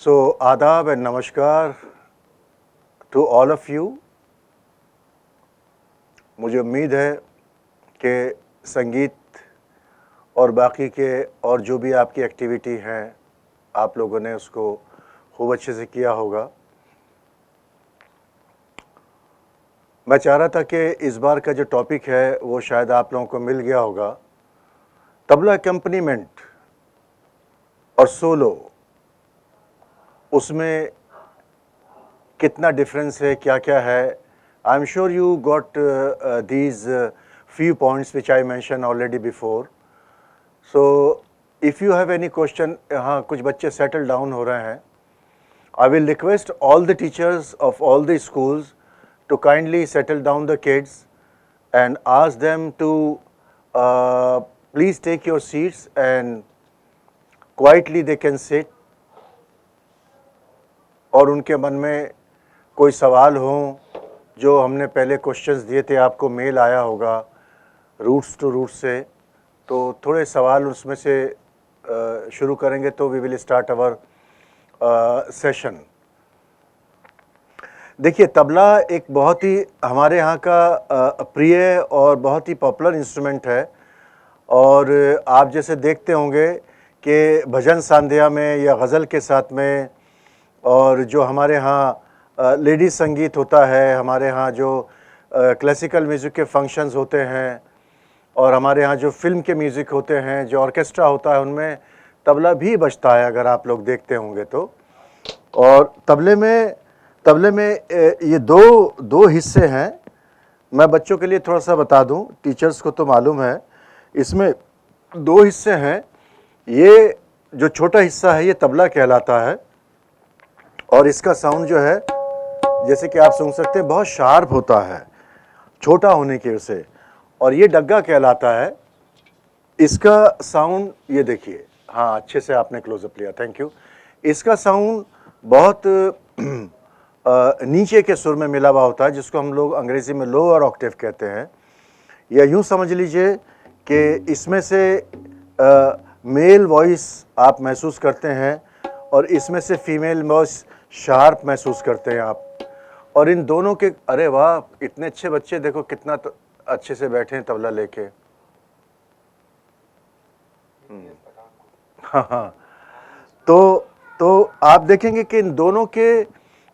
So, आदाब and नमस्कार to all of you. मुझे उम्मीद है कि संगीत और बाकी के और जो भी आपकी एक्टिविटी हैं आप लोगों ने उसको खूब अच्छे से किया होगा। मैं चाह रहा था कि इस बार का जो टॉपिक है वो शायद आप लोगों को मिल गया होगा। तबला अकम्पनीमेंट और सोलो, उसमें कितना डिफरेंस है, क्या क्या है। आई am sure you got these few points which I mentioned already before. So if you have any question, हाँ कुछ बच्चे सेटल डाउन हो रहे हैं। I will request all the teachers of all the schools to kindly settle down the kids and ask them to please take your seats and quietly they can sit. और उनके मन में कोई सवाल हो, जो हमने पहले क्वेश्चंस दिए थे, आपको मेल आया होगा रूट्स टू रूट्स से, तो थोड़े सवाल उसमें से शुरू करेंगे तो we will start our session. देखिए, तबला एक बहुत ही हमारे यहाँ का प्रिय और बहुत ही पॉपुलर इंस्ट्रूमेंट है। और आप जैसे देखते होंगे कि भजन सांध्या में या गज़ल के साथ में, और जो हमारे यहाँ लेडीज़ संगीत होता है, हमारे यहाँ जो क्लासिकल म्यूज़िक के फंक्शंस होते हैं, और हमारे यहाँ जो फिल्म के म्यूज़िक होते हैं, जो ऑर्केस्ट्रा होता है, उनमें तबला भी बजता है अगर आप लोग देखते होंगे तो। और तबले में ये दो हिस्से हैं। मैं बच्चों के लिए थोड़ा सा बता दूं, टीचर्स को तो मालूम है। इसमें दो हिस्से हैं। ये जो छोटा हिस्सा है ये तबला कहलाता है, और इसका साउंड जो है जैसे कि आप सुन सकते हैं बहुत शार्प होता है छोटा होने की वजह से। और ये डग्गा कहलाता है। इसका साउंड ये देखिए, हाँ अच्छे से आपने क्लोजअप लिया, थैंक यू। इसका साउंड बहुत नीचे के सुर में मिला हुआ होता है, जिसको हम लोग अंग्रेज़ी में लोअर ऑक्टेव कहते हैं। या यूँ समझ लीजिए कि इसमें से मेल वॉइस आप महसूस करते हैं और इसमें से फीमेल वॉइस शार्प महसूस करते हैं आप। और इन दोनों के, अरे वाह, इतने अच्छे बच्चे देखो कितना अच्छे से बैठे हैं तबला लेके। हाँ, तो आप देखेंगे कि इन दोनों के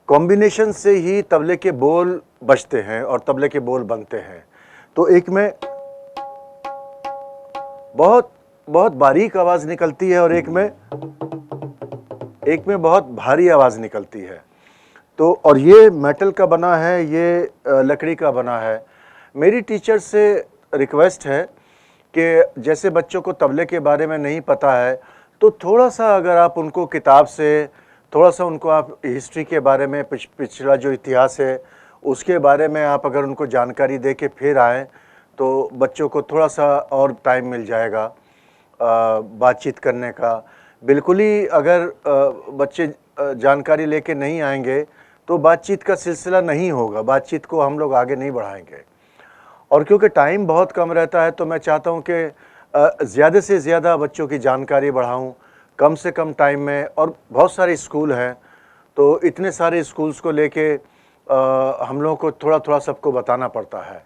कॉम्बिनेशन से ही तबले के बोल बजते हैं और तबले के बोल बनते हैं। तो एक में बहुत बहुत बारीक आवाज़ निकलती है और एक में बहुत भारी आवाज़ निकलती है। तो और ये मेटल का बना है, ये लकड़ी का बना है। मेरी टीचर से रिक्वेस्ट है कि जैसे बच्चों को तबले के बारे में नहीं पता है, तो थोड़ा सा अगर आप उनको किताब से, थोड़ा सा उनको आप हिस्ट्री के बारे में, पिछला जो इतिहास है उसके बारे में आप अगर उनको जानकारी दे के फिर आएँ, तो बच्चों को थोड़ा सा और टाइम मिल जाएगा बातचीत करने का। बिल्कुल ही अगर बच्चे जानकारी लेके नहीं आएंगे तो बातचीत का सिलसिला नहीं होगा, बातचीत को हम लोग आगे नहीं बढ़ाएंगे। और क्योंकि टाइम बहुत कम रहता है, तो मैं चाहता हूँ कि ज़्यादा से ज़्यादा बच्चों की जानकारी बढ़ाऊँ कम से कम टाइम में। और बहुत सारे स्कूल हैं, तो इतने सारे स्कूल्स को लेके हम लोगों को थोड़ा थोड़ा सबको बताना पड़ता है।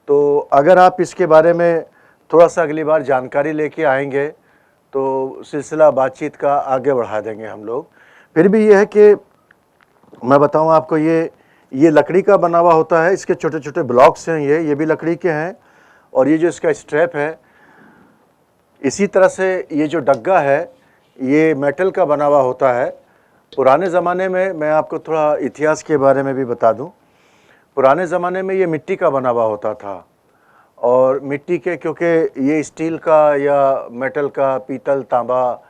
तो अगर आप इसके बारे में थोड़ा सा अगली बार जानकारी लेके आएंगे तो सिलसिला बातचीत का आगे बढ़ा देंगे हम लोग। फिर भी ये है कि मैं बताऊं आपको, ये लकड़ी का बना हुआ होता है। इसके छोटे छोटे ब्लॉक्स हैं, ये भी लकड़ी के हैं। और ये जो इसका स्ट्रैप है, इसी तरह से ये जो डग्गा है ये मेटल का बना हुआ होता है। पुराने ज़माने में, मैं आपको थोड़ा इतिहास के बारे में भी बता दूं, पुराने ज़माने में ये मिट्टी का बना हुआ होता था। और मिट्टी के, क्योंकि ये स्टील का या मेटल का, पीतल, तांबा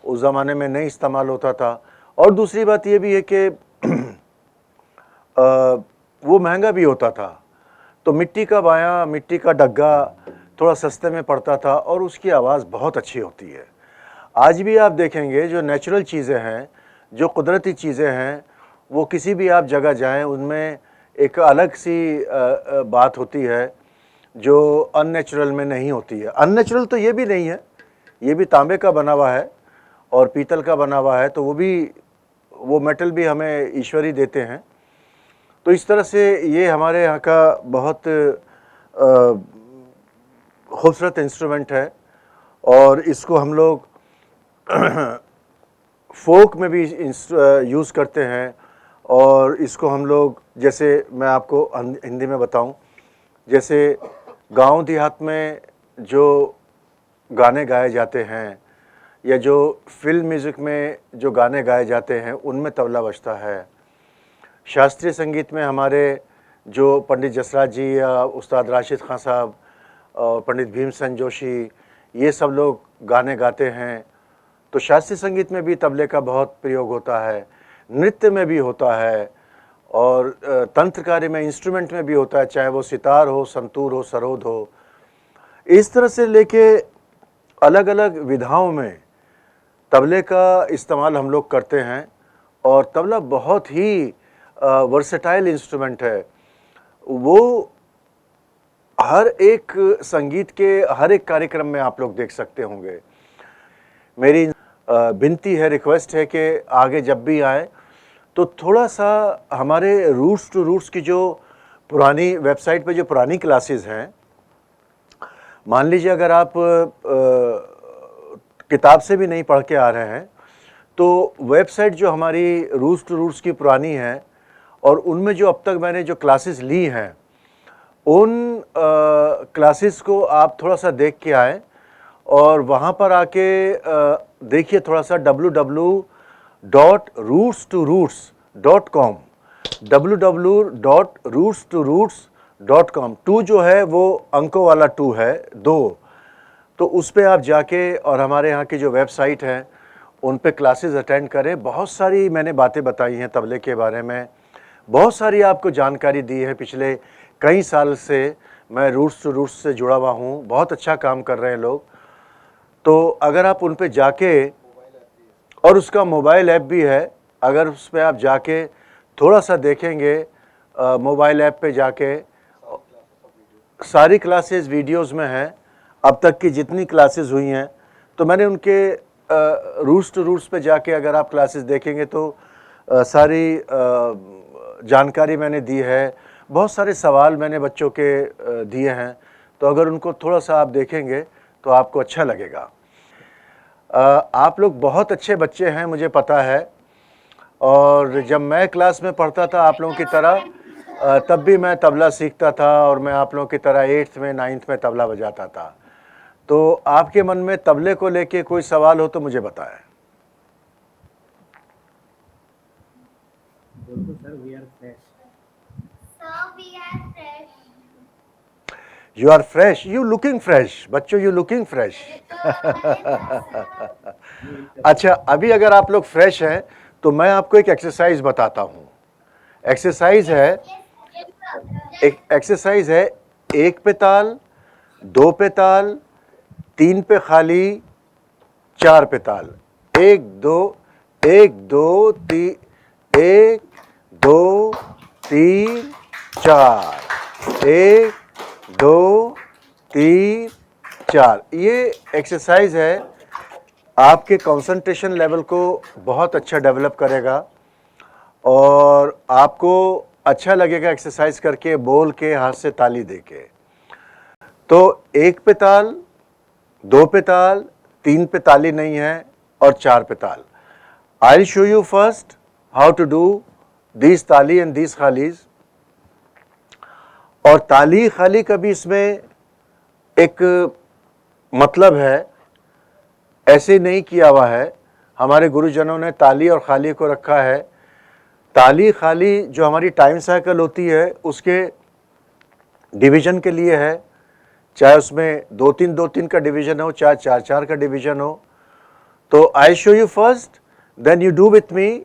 उस ज़माने में नहीं इस्तेमाल होता था। और दूसरी बात ये भी है कि वो महंगा भी होता था। तो मिट्टी का बाया, मिट्टी का डग्गा थोड़ा सस्ते में पड़ता था और उसकी आवाज़ बहुत अच्छी होती है। आज भी आप देखेंगे जो नेचुरल चीज़ें हैं, जो कुदरती चीज़ें हैं, वो किसी भी आप जगह जाएं उनमें एक अलग सी बात होती है जो अननेचुरल में नहीं होती है। अननेचुरल तो ये भी नहीं है, ये भी तांबे का बना हुआ है और पीतल का बना हुआ है, तो वो भी वो मेटल भी हमें ईश्वर ही देते हैं। तो इस तरह से ये हमारे यहाँ का बहुत खूबसूरत इंस्ट्रूमेंट है और इसको हम लोग फोक में भी यूज़ करते हैं। और इसको हम लोग, जैसे मैं आपको हिंदी में बताऊं, जैसे गांव देहात में जो गाने गाए जाते हैं या जो फिल्म म्यूज़िक में जो गाने गाए जाते हैं उनमें तबला बजता है। शास्त्रीय संगीत में हमारे जो पंडित जसराज जी या उस्ताद राशिद खान साहब और पंडित भीमसेन जोशी, ये सब लोग गाने गाते हैं। तो शास्त्रीय संगीत में भी तबले का बहुत प्रयोग होता है, नृत्य में भी होता है और तंत्र कार्य में, इंस्ट्रूमेंट में भी होता है, चाहे वो सितार हो, संतूर हो, सरोद हो। इस तरह से लेके अलग अलग विधाओं में तबले का इस्तेमाल हम लोग करते हैं। और तबला बहुत ही वर्सेटाइल इंस्ट्रूमेंट है। वो हर एक संगीत के हर एक कार्यक्रम में आप लोग देख सकते होंगे। मेरी विनती है, रिक्वेस्ट है कि आगे जब भी आए तो थोड़ा सा हमारे रूट्स टू रूट्स की जो पुरानी वेबसाइट पे जो पुरानी क्लासेस हैं, मान लीजिए अगर आप किताब से भी नहीं पढ़ के आ रहे हैं तो वेबसाइट जो हमारी रूट्स टू रूट्स की पुरानी है और उनमें जो अब तक मैंने जो क्लासेस ली हैं उन क्लासेस को आप थोड़ा सा देख के आए और वहाँ पर आके देखिए थोड़ा सा www.rootstorootс.com www.rootstoroots.com। 2 जो है वो अंकों वाला 2 है, 2। तो उस पे आप जाके और हमारे यहाँ की जो वेबसाइट है उन पे क्लासेस अटेंड करें। बहुत सारी मैंने बातें बताई हैं तबले के बारे में, बहुत सारी आपको जानकारी दी है। पिछले कई साल से मैं रूट्स टू रूट्स से जुड़ा हुआ हूँ, बहुत अच्छा काम कर रहे हैं लोग। तो अगर आप उन पे जाके, और उसका मोबाइल ऐप भी है, अगर उस पर आप जाके थोड़ा सा देखेंगे, मोबाइल ऐप पे जाके सारी क्लासेस वीडियोस में हैं, अब तक की जितनी क्लासेस हुई हैं। तो मैंने उनके रूट्स टू रूट्स पे जाके अगर आप क्लासेस देखेंगे तो सारी जानकारी मैंने दी है। बहुत सारे सवाल मैंने बच्चों के दिए हैं, तो अगर उनको थोड़ा सा आप देखेंगे तो आपको अच्छा लगेगा। आप लोग बहुत अच्छे बच्चे हैं, मुझे पता है। और जब मैं क्लास में पढ़ता था आप लोगों की तरह, तब भी मैं तबला सीखता था और मैं आप लोगों की तरह 8th में 9th में तबला बजाता था। तो आपके मन में तबले को लेके कोई सवाल हो तो मुझे बताएं। You are fresh. You looking fresh. बच्चों you looking fresh. अच्छा, अभी अगर आप लोग फ्रेश हैं तो मैं आपको एक एक्सरसाइज बताता हूँ। एक्सरसाइज है, एक एक्सरसाइज है 1 पे ताल, 2 पे ताल, 3 पे खाली, 4 पे ताल। 1 2 1 2 3 1 2 3 4 1 2 3 4। ये एक्सरसाइज है, आपके कंसंट्रेशन लेवल को बहुत अच्छा डेवलप करेगा और आपको अच्छा लगेगा एक्सरसाइज करके, बोल के, हाथ से ताली दे के। तो 1 पे ताल, 2 पे ताल, 3 पे ताली नहीं है और 4 पे ताल। I will show you first how to do this taali and this khalis. और ताली खाली का भी इसमें एक मतलब है, ऐसे नहीं किया हुआ है। हमारे गुरुजनों ने ताली और खाली को रखा है। ताली खाली जो हमारी टाइम साइकिल होती है उसके डिवीजन के लिए है, चाहे उसमें 2-3 2-3 का डिवीजन हो, चाहे 4-4 का डिवीजन हो। तो I show you first, then you do with me.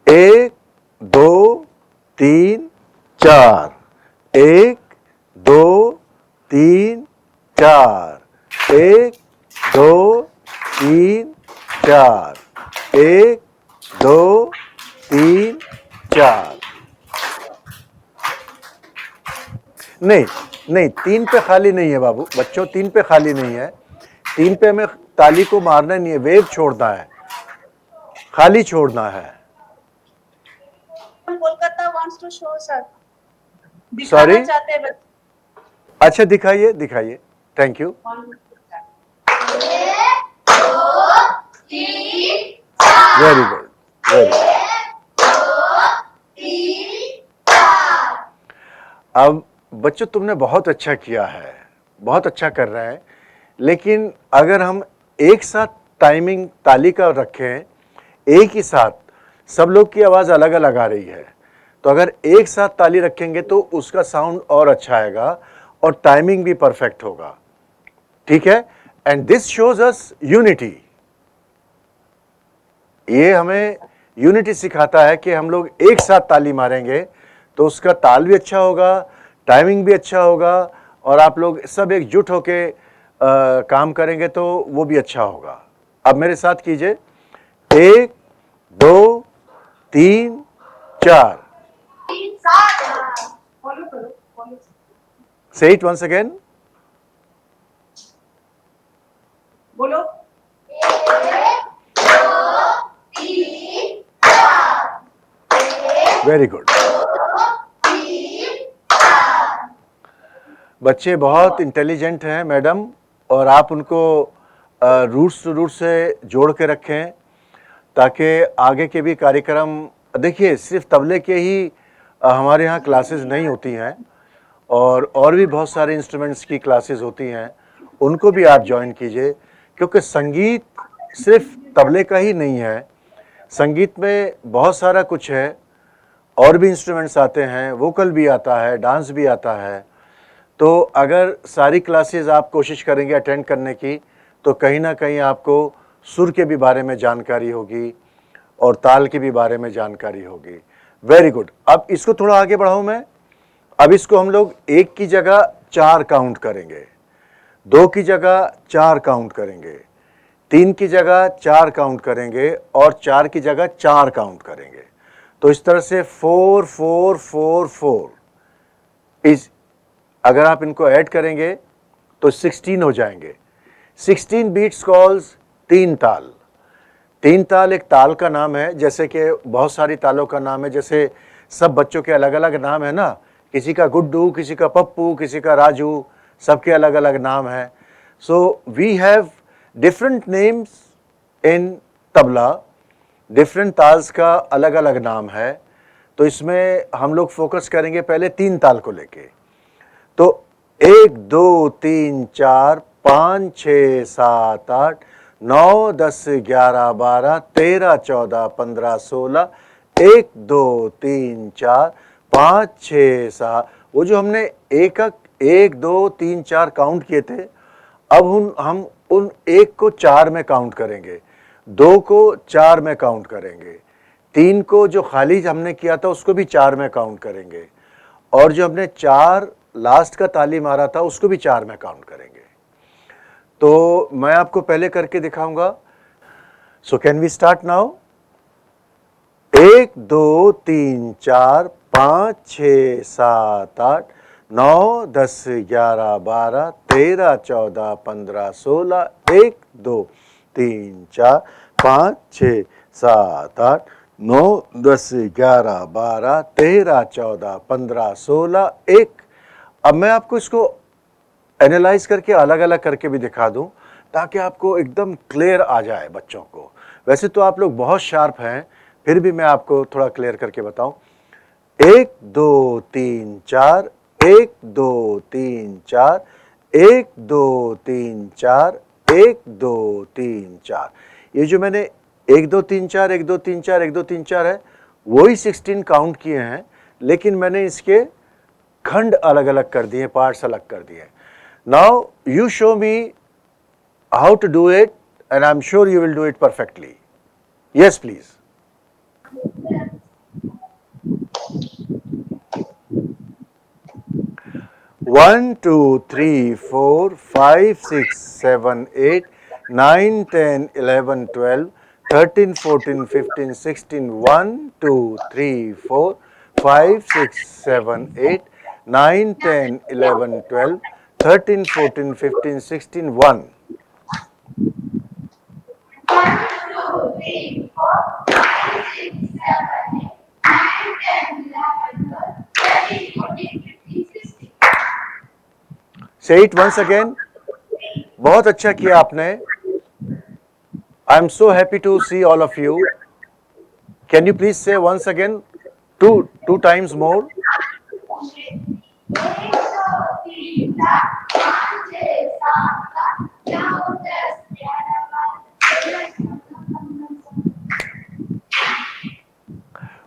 1 2 3 4 1 2 3 4 1 2 3 4 1 2 3 4। नहीं नहीं, 3 पे खाली नहीं है बाबू, बच्चों 3 पे खाली नहीं है। 3 पे हमें ताली को मारना नहीं है, वेव छोड़ना है। खाली छोड़ना है। Kolkata wants to show sir. Sorry? दिखाना चाहते हैं बच्चे। अच्छा दिखाइए दिखाइए, thank you. Very good, very good. अब बच्चों तुमने बहुत अच्छा किया है, बहुत अच्छा कर रहे हैं, लेकिन अगर हम एक साथ टाइमिंग ताली का रखें, एक ही साथ, सब लोग की आवाज़ अलग अलग आ रही है, तो अगर एक साथ ताली रखेंगे तो उसका साउंड और अच्छा आएगा और टाइमिंग भी परफेक्ट होगा, ठीक है। And this shows us unity. ये हमें यूनिटी सिखाता है कि हम लोग एक साथ ताली मारेंगे तो उसका ताल भी अच्छा होगा, टाइमिंग भी अच्छा होगा, और आप लोग सब एकजुट होके काम करेंगे तो वो भी अच्छा होगा। अब मेरे साथ कीजिए, 1 2 3 4। Say it once again. बोलो। Very good. बच्चे बहुत इंटेलिजेंट हैं मैडम, और आप उनको रूट्स टू रूट से जोड़ के रखें ताकि आगे के भी कार्यक्रम, देखिए सिर्फ तबले के ही हमारे यहाँ क्लासेस नहीं होती हैं, और भी बहुत सारे इंस्ट्रूमेंट्स की क्लासेस होती हैं, उनको भी आप ज्वाइन कीजिए, क्योंकि संगीत सिर्फ तबले का ही नहीं है, संगीत में बहुत सारा कुछ है, और भी इंस्ट्रूमेंट्स आते हैं, वोकल भी आता है, डांस भी आता है। तो अगर सारी क्लासेस आप कोशिश करेंगे अटेंड करने की, तो कहीं ना कहीं आपको सुर के भी बारे में जानकारी होगी और ताल के भी बारे में जानकारी होगी। Very good. अब इसको थोड़ा आगे बढ़ाऊं मैं। अब इसको हम लोग 1 की जगह 4 काउंट करेंगे, 2 की जगह 4 काउंट करेंगे, 3 की जगह 4 काउंट करेंगे, और 4 की जगह 4 काउंट करेंगे। तो इस तरह से 4 4 4 4 इस, अगर आप इनको ऐड करेंगे तो 16 हो जाएंगे। 16 बीट्स कॉल्स 3 ताल। 3 ताल एक ताल का नाम है, जैसे कि बहुत सारी तालों का नाम है, जैसे सब बच्चों के अलग अलग नाम है ना, किसी का गुड्डू, किसी का पप्पू, किसी का राजू, सबके अलग अलग नाम है। So we have different names in tabla, different taals का अलग अलग नाम है। तो इसमें हम लोग फोकस करेंगे पहले 3 ताल को लेके। तो 1 2 3 4 5 6 7 8 9 10 11 12 13 14 15 16 1 2 3 4 5 6 7, वो जो हमने 1 2 3 4 काउंट किए थे, अब हम उन 1 को 4 में काउंट करेंगे, 2 को 4 में काउंट करेंगे, 3 को जो खाली हमने किया था उसको भी 4 में काउंट करेंगे, और जो हमने 4 लास्ट का ताली मारा था उसको भी 4 में काउंट करेंगे। तो मैं आपको पहले करके दिखाऊंगा। So can we start now? 1 2 3 4 5 6 7 8 9 10 11 12 13 14 15 16 1 2 3 4 5 6 7 8 9 10 11 12 13 14 15 16 1। अब मैं आपको इसको एनालाइज करके अलग अलग करके भी दिखा दूं ताकि आपको एकदम क्लियर आ जाए बच्चों को। वैसे तो आप लोग बहुत शार्प हैं, फिर भी मैं आपको थोड़ा क्लियर करके बताऊं। 1 2 3 4 1 2 3 4 1 2 3 4 1 2 3 4, ये जो मैंने 1 2 3 4 1 2 3 4 1 2 3 4 है, वही 16 काउंट किए हैं, लेकिन मैंने इसके खंड अलग अलग कर दिए, पार्ट्स अलग कर दिए। Now you show me how to do it, and I am sure you will do it perfectly. Yes please. One, two, three, four, 5, 6, 7, 8, 9, 10, 11, 12, 13, 14, 15, 16, 1, 2, 3, 4, 5, 6, 7, 8, 9, 10, 11, 12, 13, 14, 15, 16, 1. 3, 4, 5, 6, 7, 8, 9, 10, 11, 12, 13, 14, 15, 16. Say it once again. बहुत अच्छा किया आपने. I am so happy to see all of you. Can you please say once again, two times more?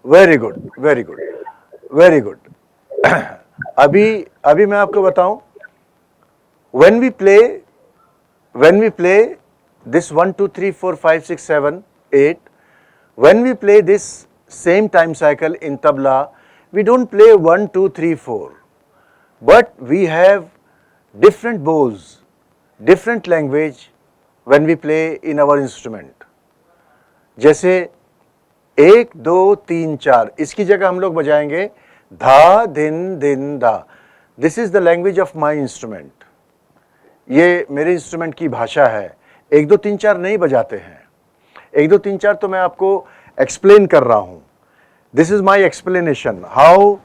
Very good, very good, very good. अभी मैं आपको बताऊं, when we play this 1 2 3 4 5 6 7 8, when we play this same time cycle in tabla, we don't play 1 2 3 4, but we have different bows, different language when we play in our instrument. जैसे 1 2 3 4, इसकी जगह हम लोग बजाएंगे धा दिन दिन धा. This is the language of my instrument. ये मेरे इंस्ट्रूमेंट की भाषा है. 1 2 3 4 नहीं बजाते हैं. 1 2 3 4 तो मैं आपको एक्सप्लेन कर रहा हूं. This is my explanation how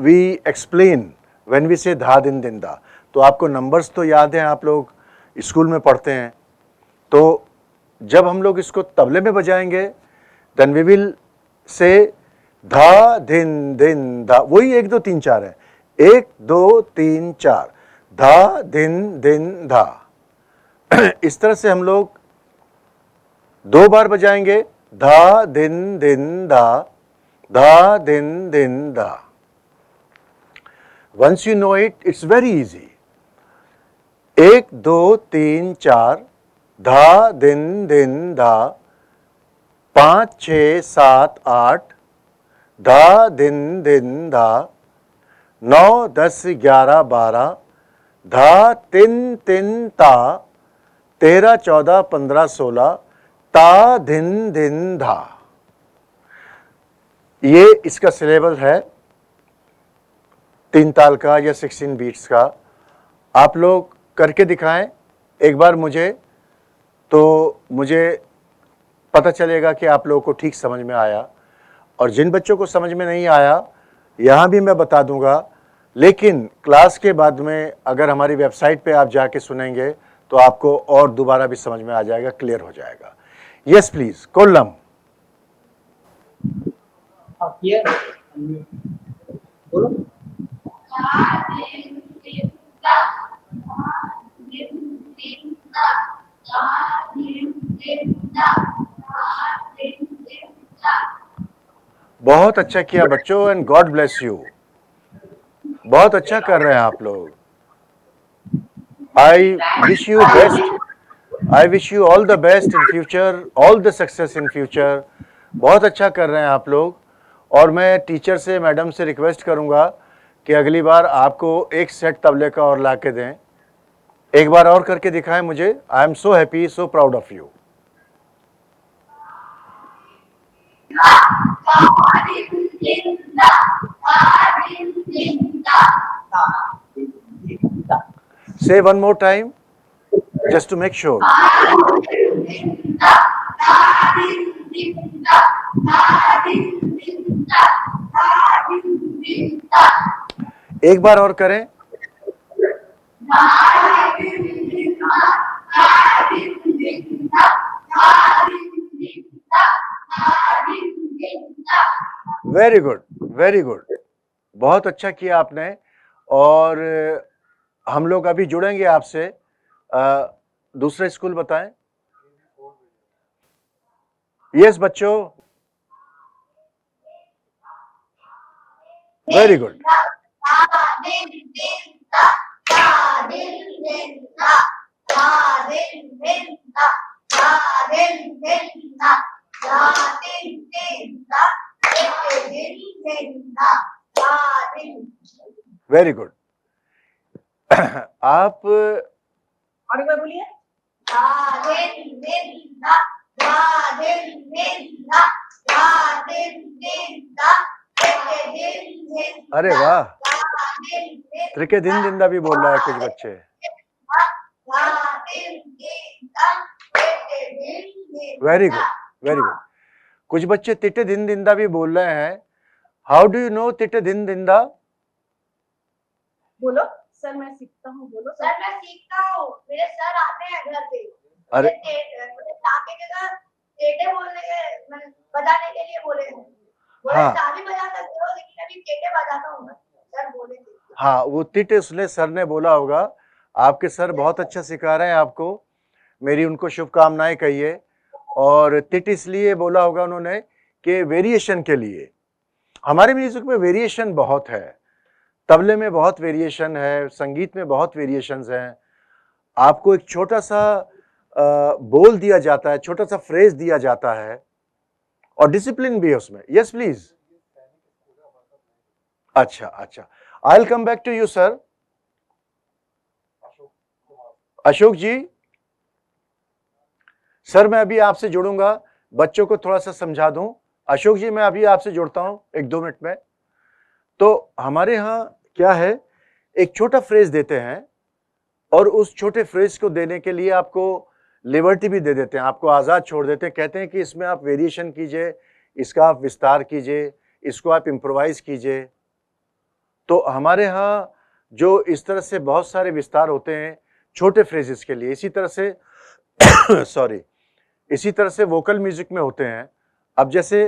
we explain when we say धा दिन दिन धा. तो आपको नंबर्स तो याद हैं, आप लोग स्कूल में पढ़ते हैं. तो जब हम लोग इसको तबले में बजाएंगे, देन वी विल से धा दिन दिन धा. वही 1 2 3 4 है. 1 2 3 4 धा दिन दिन धा. इस तरह से हम लोग 2 बार बजाएंगे धा दिन दिन धा, धा दिन दिन धा. Once you know it, it's very easy. 1 2 3 4 धा दिन दिन धा. 5 6 7 8 धा दिन दिन धा. 9 10 11 12 धा तिन तिन ता. 13 14 15 16 ता दिन दिन धा. ये इसका सिलेबस है 3 ताल का या 16 बीट्स का. आप लोग करके दिखाएं एक बार मुझे, तो मुझे पता चलेगा कि आप लोगों को ठीक समझ में आया. और जिन बच्चों को समझ में नहीं आया, यहाँ भी मैं बता दूंगा, लेकिन क्लास के बाद में अगर हमारी वेबसाइट पे आप जाके सुनेंगे तो आपको और दोबारा भी समझ में आ जाएगा, क्लियर हो जाएगा. Yes please. कोल्लम. बोलो. बहुत अच्छा किया बच्चों, एंड गॉड ब्लेस यू. बहुत अच्छा कर रहे हैं आप लोग. I wish you best. I wish you all the best in future, all the success in future. बहुत अच्छा कर रहे हैं आप लोग. और मैं टीचर से, मैडम से रिक्वेस्ट करूंगा कि अगली बार आपको एक सेट तबले का और ला के दें. एक बार और करके दिखाएं मुझे. I am so happy, so proud of you. Say one more time, just to make sure. एक बार और करें. Very good, very good. बहुत अच्छा किया आपने. और हम लोग अभी जुड़ेंगे आपसे. दूसरा स्कूल बताएं. यस बच्चों, वेरी गुड. Very good. आप और एक बार बोलिए. अरे वाह, त्रिके दिन जिंदा भी बोल रहा है कुछ बच्चे. Very good, very good. कुछ बच्चे तिटे दिन दिंदा भी बोल रहे हैं। हाउ डू यू नो तिटे दिन दिंदा? बोलो सर मैं सीखता हूँ, बोलो सर मैं सीखता हूँ, मेरे सर आते हैं घर पे। अरे मुझे ताके के साथ टेटे बोलने के बजाने के लिए बोले हैं। बोले हाँ ताली बजा सकते हो लेकिन अभी टेटे बजाता हूँ मैं। सर बोले थे। हाँ, वो तिट उसने सर ने बोला होगा। आपके सर बहुत अच्छा सिखा रहे हैं आपको, मेरी उनको शुभकामनाएं कहिए। और तिट इसलिए बोला होगा उन्होंने कि वेरिएशन के लिए। हमारे म्यूजिक में वेरिएशन बहुत है, तबले में बहुत वेरिएशन है, संगीत में बहुत वेरिएशंस हैं। आपको एक छोटा सा बोल दिया जाता है, छोटा सा फ्रेज दिया जाता है और डिसिप्लिन भी है उसमें। Yes please. अच्छा अच्छा, I will come back to you sir. Ashok ji, sir मैं अभी आपसे जुड़ूंगा, बच्चों को थोड़ा सा समझा दूं। अशोक जी मैं अभी आपसे जुड़ता हूं 1-2 मिनट में। तो हमारे यहाँ क्या है, एक छोटा फ्रेज देते हैं और उस छोटे फ्रेज को देने के लिए आपको लिबर्टी भी दे देते हैं, आपको आज़ाद छोड़ देते हैं। कहते हैं कि इसमें आप वेरिएशन कीजिए, इसका आप विस्तार कीजिए, इसको आप इम्प्रोवाइज कीजिए। तो हमारे यहाँ जो इस तरह से बहुत सारे विस्तार होते हैं छोटे फ्रेजेस के लिए, इसी तरह से सॉरी, इसी तरह से वोकल म्यूजिक में होते हैं। अब जैसे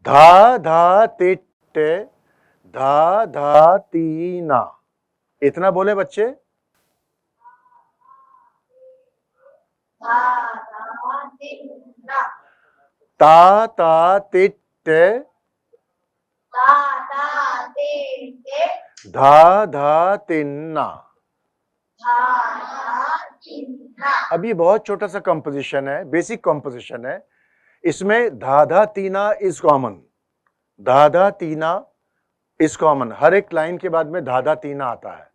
धा धा ते टे, धा धा तीना, इतना बोले बच्चे। ता ता ते टे, धा धा तिन्ना। अब ये बहुत छोटा सा कंपोजिशन है, बेसिक कंपोजिशन है। इसमें धा धा तीना इज कॉमन, धा धा तीना इज कॉमन। हर एक लाइन के बाद में धा धा तीना आता है।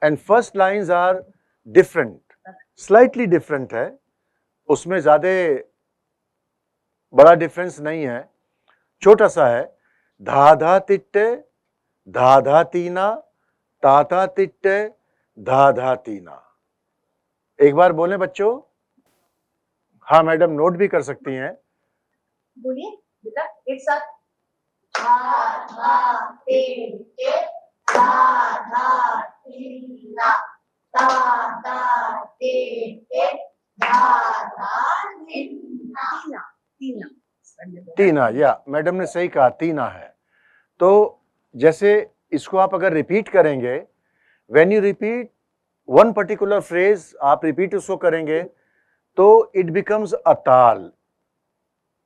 And first lines are different, slightly different है, उसमें ज्यादा बड़ा डिफरेंस नहीं है, छोटा सा है। धा धा तिट्टे, धा धा तीना, ता ता तिट्टे, धा धा तीना। एक बार बोलें बच्चों। हाँ मैडम, नोट भी कर सकती हैं। बोलिए बेटा एक साथ। तीना तीना तीना, या मैडम ने सही कहा, तीना है। तो जैसे इसको आप अगर रिपीट करेंगे, when you repeat one particular phrase, आप रिपीट उसको करेंगे तो इट बिकम्स अ ताल,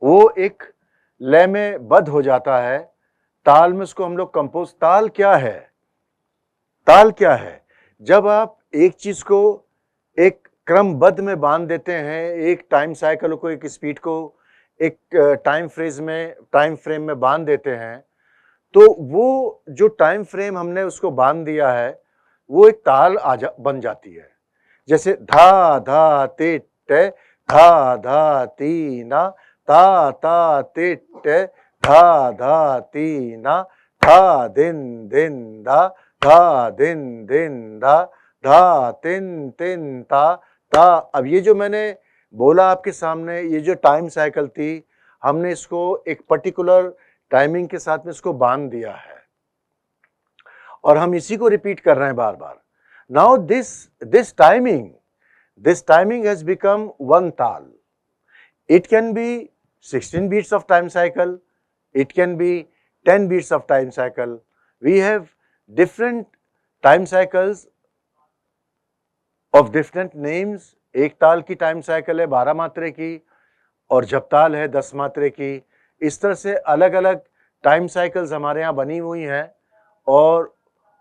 वो एक लय में बद्ध हो जाता है। ताल में उसको हम लोग कंपोज। ताल क्या है? ताल क्या है? जब आप एक चीज को एक क्रमबद्ध में बांध देते हैं, एक टाइम साइकिल को, एक स्पीड को एक टाइम फ्रेम में बांध देते हैं, तो वो जो टाइम फ्रेम हमने उसको बांध दिया है वो एक ताल बन जाती है। जैसे धा धा ते टे, धा धा तीना, ता ता ते टे, धा धा तीना, धा दिन दिन दा, धा दिन दिन दा, धा तिन तिन ता ता। अब ये जो मैंने बोला आपके सामने, ये जो टाइम साइकिल थी, हमने इसको एक पर्टिकुलर टाइमिंग के साथ में इसको बांध दिया है और हम इसी को रिपीट कर रहे हैं बार बार। Now this timing has become one tal. It can be 16 beats of time cycle, it can be 10 beats of time cycle. We have different time cycles of different names. एक ताल की टाइम साइकिल है 12 मात्रे की और जपताल है 10 मात्रे की। इस तरह से अलग अलग टाइम साइकिल्स हमारे यहाँ बनी हुई हैं और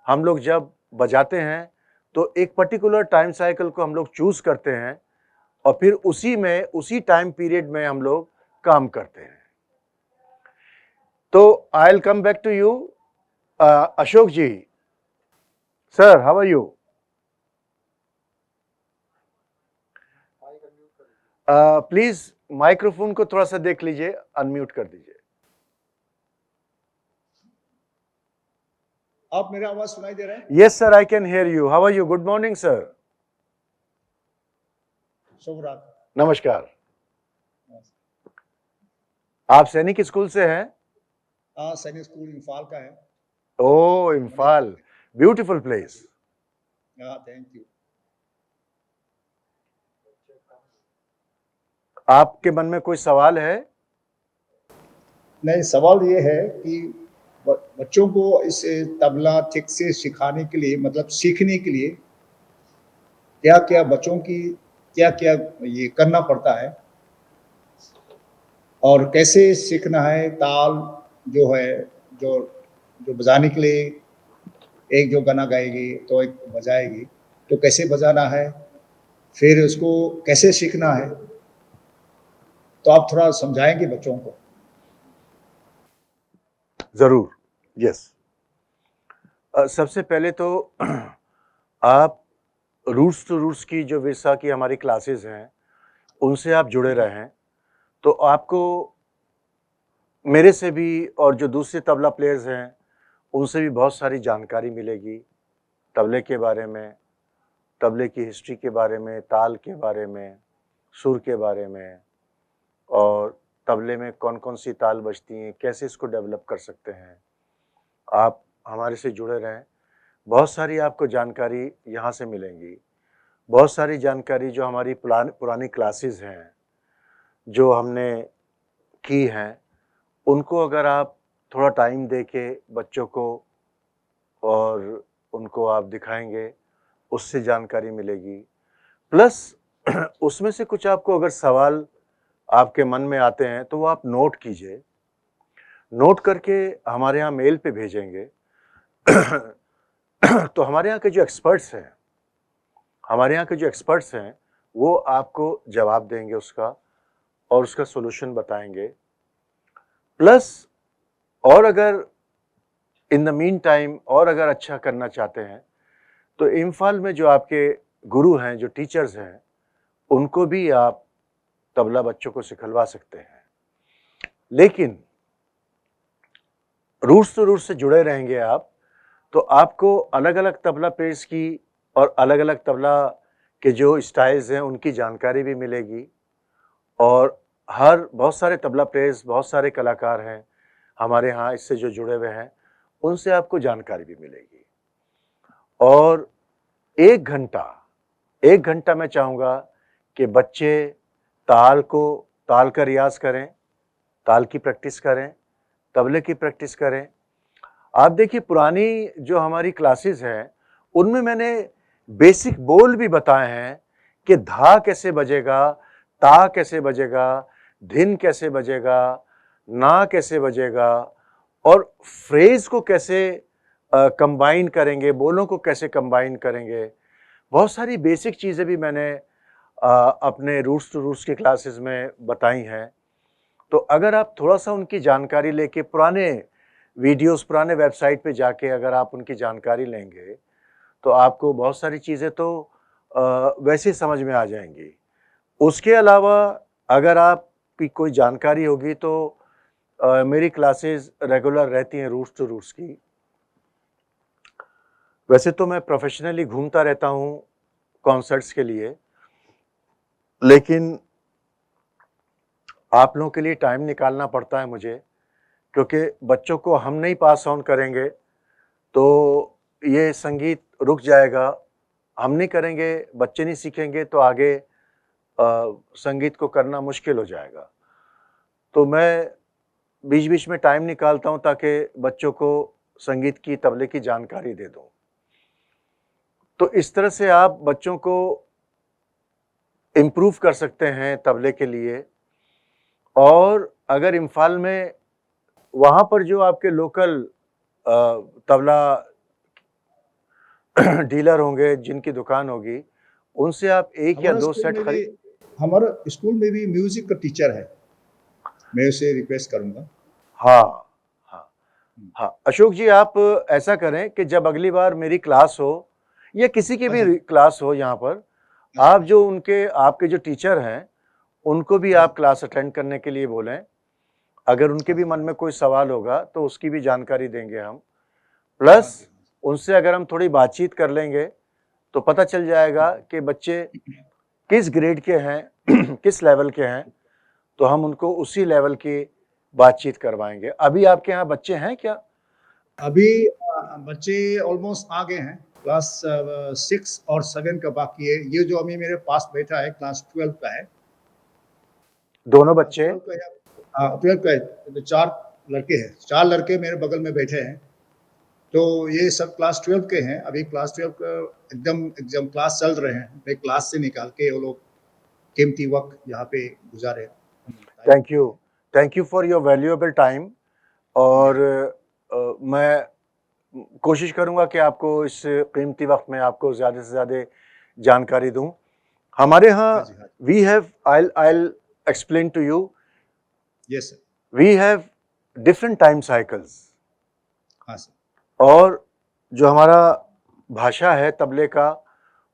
हम लोग जब बजाते हैं तो एक पर्टिकुलर टाइम साइकिल को हम लोग चूज करते हैं और फिर उसी टाइम पीरियड में हम लोग काम करते हैं। तो I will come back to you Ashok ji. Sir how are you? Please microphone को थोड़ा सा देख लीजिए, अनम्यूट कर दीजिए। आप मेरी आवाज सुनाई दे रहे हैं? Yes sir, I can hear you. How are you? Good morning sir. शुभ रात। नमस्कार। आप सैनिक स्कूल से हैं? हाँ, सैनिक स्कूल इंफाल का है। ओ इम्फाल, ब्यूटीफुल प्लेस। हाँ, थैंक यू। आपके मन में कोई सवाल है? नहीं, सवाल ये है कि बच्चों को इस तबला ठीक से सिखाने के लिए, मतलब सीखने के लिए क्या क्या बच्चों की क्या क्या ये करना पड़ता है और कैसे सीखना है? ताल जो है, जो जो बजाने के लिए एक जो गाना गाएगी तो एक बजाएगी, तो कैसे बजाना है, फिर उसको कैसे सीखना है, तो आप थोड़ा समझाएंगे बच्चों को? जरूर, यस। सबसे पहले तो आप रूट्स टू रूट्स की जो विरसा की हमारी क्लासेस हैं उनसे आप जुड़े रहें, तो आपको मेरे से भी और जो दूसरे तबला प्लेयर्स हैं उनसे भी बहुत सारी जानकारी मिलेगी तबले के बारे में, तबले की हिस्ट्री के बारे में, ताल के बारे में, सुर के बारे में, और तबले में कौन कौन सी ताल बजती हैं, कैसे इसको डेवलप कर सकते हैं। आप हमारे से जुड़े रहें, बहुत सारी आपको जानकारी यहाँ से मिलेंगी। बहुत सारी जानकारी जो हमारी पुरानी क्लासेस हैं जो हमने की हैं, उनको अगर आप थोड़ा टाइम दे के बच्चों को और उनको आप दिखाएंगे, उससे जानकारी मिलेगी। प्लस उसमें से कुछ आपको अगर सवाल आपके मन में आते हैं तो वो आप नोट कीजिए, नोट करके हमारे यहाँ मेल पे भेजेंगे। तो हमारे यहाँ के जो एक्सपर्ट्स हैं वो आपको जवाब देंगे उसका, और उसका सॉल्यूशन बताएंगे। प्लस और अगर इन द मीन टाइम और अगर अच्छा करना चाहते हैं तो इम्फाल में जो आपके गुरु हैं, जो टीचर्स हैं, उनको भी आप तबला बच्चों को सिखलवा सकते हैं। लेकिन रूट्स टू रूट्स से जुड़े रहेंगे आप, तो आपको अलग अलग तबला प्लेयर्स की और अलग अलग तबला के जो स्टाइल्स हैं उनकी जानकारी भी मिलेगी। और बहुत सारे तबला प्लेयर्स, बहुत सारे कलाकार हैं हमारे यहाँ इससे जो जुड़े हुए हैं, उनसे आपको जानकारी भी मिलेगी। और एक घंटा मैं चाहूँगा कि बच्चे ताल का रियाज करें, ताल की प्रैक्टिस करें, तबले की प्रैक्टिस करें। आप देखिए पुरानी जो हमारी क्लासेस हैं उनमें मैंने बेसिक बोल भी बताए हैं कि धा कैसे बजेगा, ता कैसे बजेगा, धिन कैसे बजेगा, ना कैसे बजेगा, और फ्रेज को कैसे कंबाइन करेंगे, बोलों को कैसे कंबाइन करेंगे। बहुत सारी बेसिक चीज़ें भी मैंने अपने रूट्स टू रूट्स की क्लासेस में बताई हैं। तो अगर आप थोड़ा सा उनकी जानकारी लेके पुराने वीडियोस, पुराने वेबसाइट पे जाके अगर आप उनकी जानकारी लेंगे तो आपको बहुत सारी चीज़ें तो वैसे ही समझ में आ जाएंगी। उसके अलावा अगर आपकी कोई जानकारी होगी तो मेरी क्लासेस रेगुलर रहती हैं रूट्स टू रूट्स की। वैसे तो मैं प्रोफेशनली घूमता रहता हूँ कॉन्सर्ट्स के लिए, लेकिन आप लोगों के लिए टाइम निकालना पड़ता है मुझे, क्योंकि बच्चों को हम नहीं पास ऑन करेंगे तो ये संगीत रुक जाएगा। हम नहीं करेंगे, बच्चे नहीं सीखेंगे तो आगे संगीत को करना मुश्किल हो जाएगा। तो मैं बीच बीच में टाइम निकालता हूँ ताकि बच्चों को संगीत की, तबले की जानकारी दे दूँ। तो इस तरह से आप बच्चों को इम्प्रूव कर सकते हैं तबले के लिए। और अगर इम्फाल में वहाँ पर जो आपके लोकल तबला डीलर होंगे, जिनकी दुकान होगी, उनसे आप एक या दो सेट खरीद। हमारा स्कूल में भी म्यूजिक का टीचर है, मैं उसे रिक्वेस्ट करूंगा। हाँ हाँ हाँ, अशोक जी आप ऐसा करें कि जब अगली बार मेरी क्लास हो या किसी की भी क्लास हो यहाँ पर, आप जो आपके जो टीचर हैं उनको भी आप क्लास अटेंड करने के लिए बोलें। अगर उनके भी मन में कोई सवाल होगा तो उसकी भी जानकारी देंगे हम। प्लस उनसे अगर हम थोड़ी बातचीत कर लेंगे तो पता चल जाएगा कि बच्चे किस ग्रेड के हैं किस लेवल के हैं, तो हम उनको उसी लेवल की बातचीत करवाएंगे। अभी आपके यहाँ बच्चे हैं क्या? अभी बच्चे ऑलमोस्ट आ गए हैं, क्लास 6 और 7 का बाकी है। ये जो अभी मेरे पास बैठा है क्लास 12 का है। दोनों बच्चे? 12 का है, तो 4 लड़के हैं, 4 लड़के मेरे बगल में बैठे हैं। तो ये सब क्लास 12 के हैं। अभी क्लास 12 का एकदम क्लास चल रहे हैं। मैं क्लास से निकाल के वो लोग कीमती वक्त यहाँ पे गुजारे। Thank you for your valuable time. और मैं कोशिश करूंगा कि आपको इस कीमती वक्त में आपको ज़्यादा से ज़्यादा जानकारी दूं। हमारे यहाँ we have I'll explain to you. Yes sir. We have different time cycles. हाँ सर। और जो हमारा भाषा है तबले का